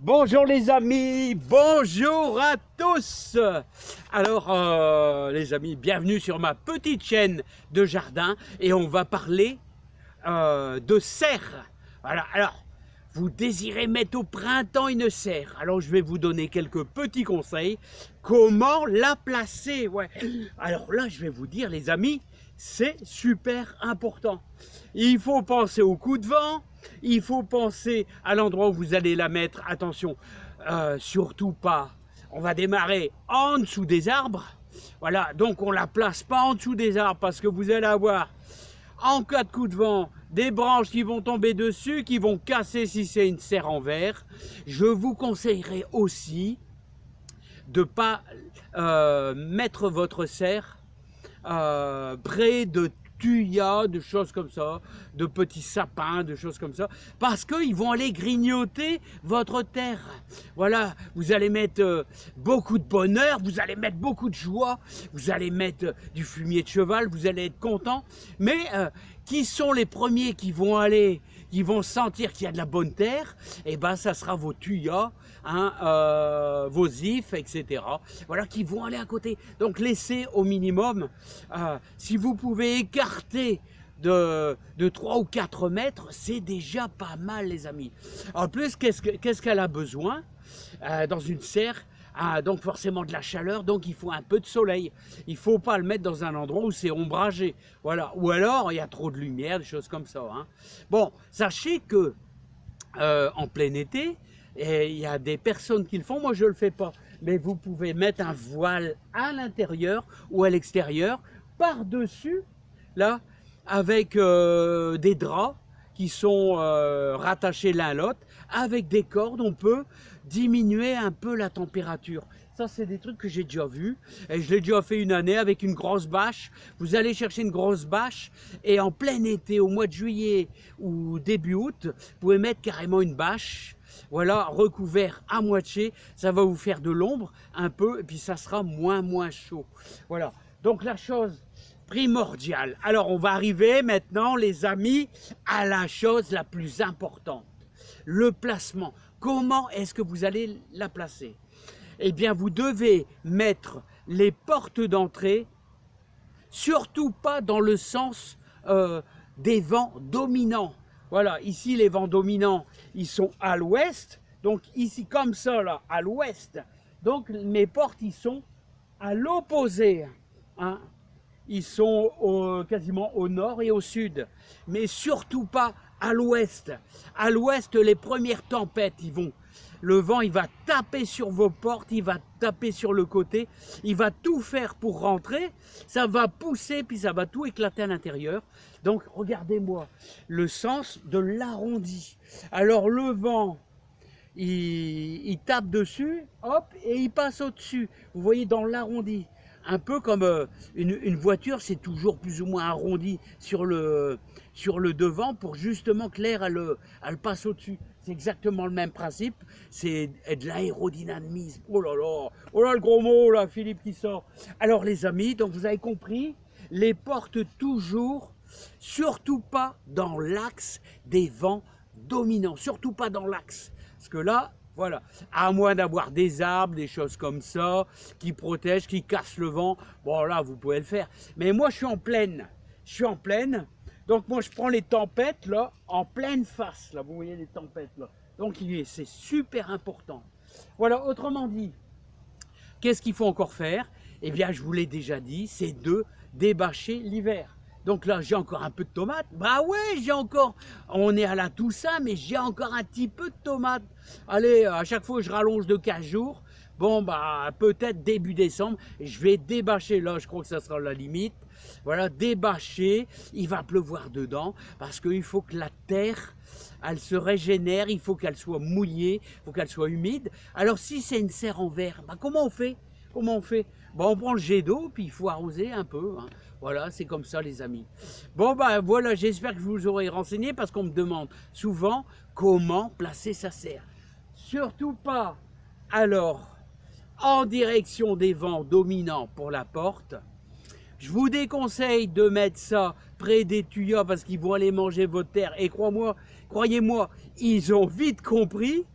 Bonjour les amis, bonjour à tous. Alors les amis, bienvenue sur ma petite chaîne de jardin et on va parler de serre. Voilà, alors vous désirez mettre au printemps une serre. Alors je vais vous donner quelques petits conseils. Comment la placer? Ouais. Alors là, je vais vous dire les amis, c'est super important. Il faut penser au coup de vent, il faut penser à l'endroit où vous allez la mettre. Attention, surtout pas, on va démarrer en dessous des arbres. Voilà, donc on la place pas en dessous des arbres parce que vous allez avoir, en cas de coup de vent, des branches qui vont tomber dessus, qui vont casser si c'est une serre en verre. Je vous conseillerais aussi de ne pas mettre votre serre près de tuyas, de choses comme ça, de petits sapins, de choses comme ça, parce qu'ils vont aller grignoter votre terre. Voilà, vous allez mettre beaucoup de bonheur, vous allez mettre beaucoup de joie, vous allez mettre du fumier de cheval, vous allez être content, mais qui sont les premiers qui vont aller, qui vont sentir qu'il y a de la bonne terre? Et ben ça sera vos tuyas, hein, vos ifs, etc. Voilà, qui vont aller à côté. Donc laissez au minimum, si vous pouvez écarter de 3 ou 4 mètres, c'est déjà pas mal les amis. En plus, qu'est-ce qu'elle a besoin dans une serre? Donc forcément de la chaleur, donc il faut un peu de soleil. Il ne faut pas le mettre dans un endroit où c'est ombragé. Voilà. Ou alors il y a trop de lumière, des choses comme ça. Hein. Bon, sachez que en plein été, il y a des personnes qui le font, moi je ne le fais pas. Mais vous pouvez mettre un voile à l'intérieur ou à l'extérieur, par-dessus, là, avec des draps qui sont rattachés l'un à l'autre. Avec des cordes, on peut diminuer un peu la température. Ça, c'est des trucs que j'ai déjà vus. Et je l'ai déjà fait une année avec une grosse bâche. Vous allez chercher une grosse bâche et en plein été, au mois de juillet ou début août, vous pouvez mettre carrément une bâche. Voilà, recouvert à moitié. Ça va vous faire de l'ombre un peu et puis ça sera moins chaud. Voilà. Donc la chose primordiale. Alors on va arriver maintenant, les amis, à la chose la plus importante. Le placement. Comment est-ce que vous allez la placer? Eh bien, vous devez mettre les portes d'entrée, surtout pas dans le sens des vents dominants. Voilà, ici, les vents dominants, ils sont à l'ouest. Donc, ici, comme ça, là, à l'ouest. Donc, mes portes, ils sont à l'opposé. Hein. Ils sont quasiment au nord et au sud. Mais surtout pas à l'ouest. À l'ouest, les premières tempêtes, le vent, il va taper sur vos portes, il va taper sur le côté, il va tout faire pour rentrer, ça va pousser, puis ça va tout éclater à l'intérieur. Donc, regardez-moi, le sens de l'arrondi. Alors, le vent, il tape dessus, hop, et il passe au-dessus. Vous voyez, dans l'arrondi. Un peu comme une voiture, c'est toujours plus ou moins arrondi sur le devant pour justement que l'air elle passe au-dessus. C'est exactement le même principe, c'est de l'aérodynamisme. Oh là le gros mot là, Philippe qui sort. Alors les amis, donc vous avez compris, les portes toujours, surtout pas dans l'axe des vents dominants, surtout pas dans l'axe. Parce que là, voilà, à moins d'avoir des arbres, des choses comme ça, qui protègent, qui cassent le vent, bon là, vous pouvez le faire. Mais moi, je suis en pleine, donc moi, je prends les tempêtes, là, en pleine face, là, vous voyez les tempêtes, là. Donc, c'est super important. Voilà, autrement dit, qu'est-ce qu'il faut encore faire? Eh bien, je vous l'ai déjà dit, c'est de débâcher l'hiver. Donc là, j'ai encore un peu de tomates. Bah ouais, j'ai encore, on est à la Toussaint, mais j'ai encore un petit peu de tomates. Allez, à chaque fois que je rallonge de 15 jours, bon, bah peut-être début décembre, je vais débâcher. Là, je crois que ça sera la limite. Voilà, débâcher, il va pleuvoir dedans, parce qu'il faut que la terre, elle se régénère, il faut qu'elle soit mouillée, il faut qu'elle soit humide. Alors si c'est une serre en verre, bah comment on fait? Comment on fait? Bon, on prend le jet d'eau, puis il faut arroser un peu. Hein. Voilà, c'est comme ça, les amis. Bon, ben voilà, j'espère que je vous aurai renseigné, parce qu'on me demande souvent comment placer sa serre. Surtout pas, alors, en direction des vents dominants pour la porte. Je vous déconseille de mettre ça près des tuyaux, parce qu'ils vont aller manger votre terre. Et croyez-moi, ils ont vite compris.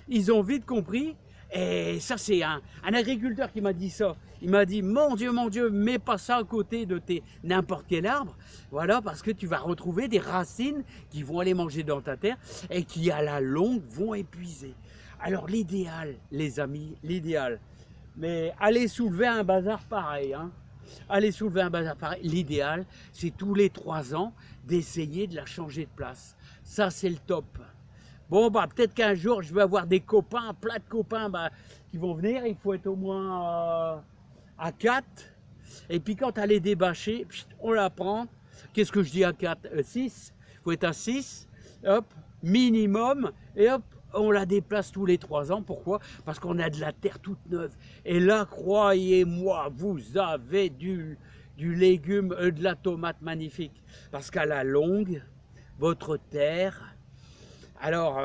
ils ont vite compris. Et ça, c'est un agriculteur qui m'a dit ça. Il m'a dit, mon Dieu, mets pas ça à côté de n'importe quel arbre. Voilà, parce que tu vas retrouver des racines qui vont aller manger dans ta terre et qui, à la longue, vont épuiser. Alors, l'idéal, les amis, l'idéal. Mais allez soulever un bazar pareil, hein. Allez soulever un bazar pareil. L'idéal, c'est tous les 3 ans d'essayer de la changer de place. Ça, c'est le top. Bon, bah, peut-être qu'un jour, je vais avoir des copains, plein de copains qui vont venir. Il faut être au moins à 4. Et puis, quand elle est débâchée, on la prend. Qu'est-ce que je dis à 4 6. Il faut être à 6. Hop, minimum. Et hop, on la déplace tous les 3 ans. Pourquoi? Parce qu'on a de la terre toute neuve. Et là, croyez-moi, vous avez du légume, de la tomate magnifique. Parce qu'à la longue, votre terre... Alors,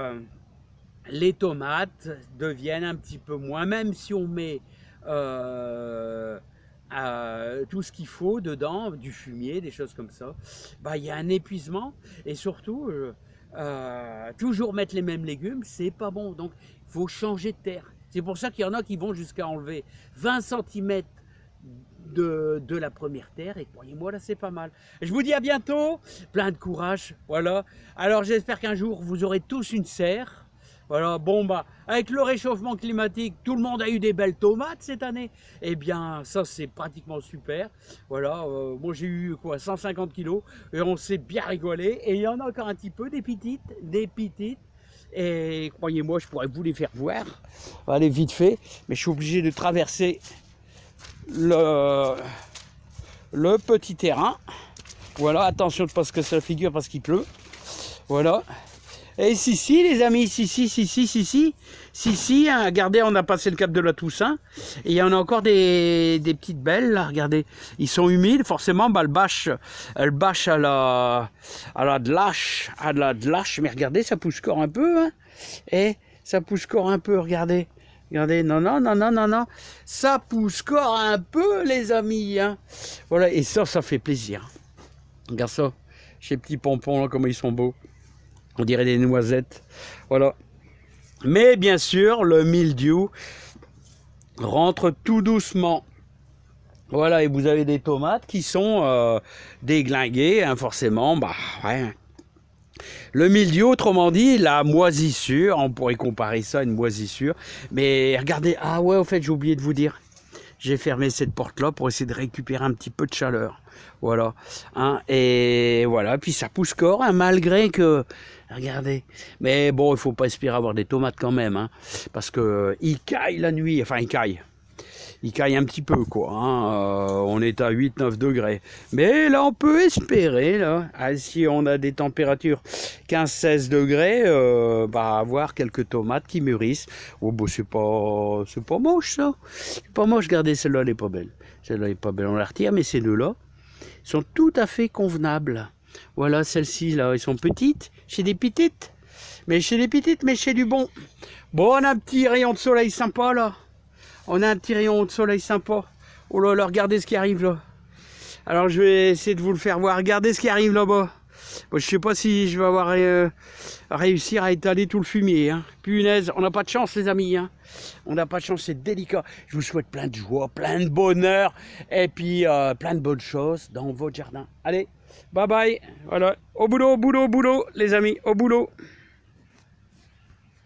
les tomates deviennent un petit peu moins, même si on met tout ce qu'il faut dedans, du fumier, des choses comme ça, bah, il y a un épuisement et surtout, toujours mettre les mêmes légumes, c'est pas bon. Donc, il faut changer de terre. C'est pour ça qu'il y en a qui vont jusqu'à enlever 20 cm de la première terre et croyez-moi là c'est pas mal. Je vous dis à bientôt, plein de courage, voilà. Alors j'espère qu'un jour vous aurez tous une serre. Voilà, bon bah avec le réchauffement climatique, tout le monde a eu des belles tomates cette année. Eh bien ça c'est pratiquement super. Voilà, moi j'ai eu quoi 150 kilos et on s'est bien rigolé. Et il y en a encore un petit peu des petites. Et croyez-moi, je pourrais vous les faire voir. Allez vite fait, mais je suis obligé de traverser le petit terrain. Voilà, attention de ne pas se casser la figure parce qu'il pleut. Voilà. Et ici, les amis, ici, hein, regardez, on a passé le cap de la Toussaint. Et il y en a encore des petites belles, là, regardez. Ils sont humides, forcément, bah, elles bâchent à la de lâche. Mais regardez, ça pousse encore un peu, hein. Et ça pousse encore un peu, regardez. Regardez, non. Ça pousse encore un peu, les amis, hein. Voilà, et ça fait plaisir. Regarde ça, ces petits pompons, là, comment ils sont beaux. On dirait des noisettes. Voilà. Mais bien sûr, le mildiou rentre tout doucement. Voilà, et vous avez des tomates qui sont déglinguées, hein, forcément. Bah, ouais. Le mildiou, autrement dit, la moisissure, on pourrait comparer ça à une moisissure. Mais regardez, ah ouais, au fait, j'ai oublié de vous dire. J'ai fermé cette porte-là pour essayer de récupérer un petit peu de chaleur. Voilà. Hein, et voilà, puis ça pousse corps, hein, malgré que... Regardez. Mais bon, il faut pas espérer avoir des tomates quand même. Hein, parce qu'ils caillent la nuit. Enfin, ils caillent. Il caille un petit peu, quoi. Hein. On est à 8-9 degrés. Mais là, on peut espérer, là, si on a des températures 15-16 degrés, avoir quelques tomates qui mûrissent. Oh, bah, c'est pas moche, ça. C'est pas moche. Regardez, celle-là, elle est pas belle. Celle-là, elle est pas belle. On la retire, mais ces deux-là sont tout à fait convenables. Voilà, celles-ci, là, elles sont petites. Chez des petites. Mais chez du bon. Bon, on a un petit rayon de soleil sympa, là. On a un petit rayon de soleil sympa. Oh là là, regardez ce qui arrive là. Alors je vais essayer de vous le faire voir. Regardez ce qui arrive là-bas. Bon, je sais pas si je vais avoir réussir à étaler tout le fumier. Hein. Punaise, on n'a pas de chance les amis. Hein. On n'a pas de chance, c'est délicat. Je vous souhaite plein de joie, plein de bonheur. Et puis plein de bonnes choses dans votre jardin. Allez, bye bye. Voilà, au boulot les amis, au boulot.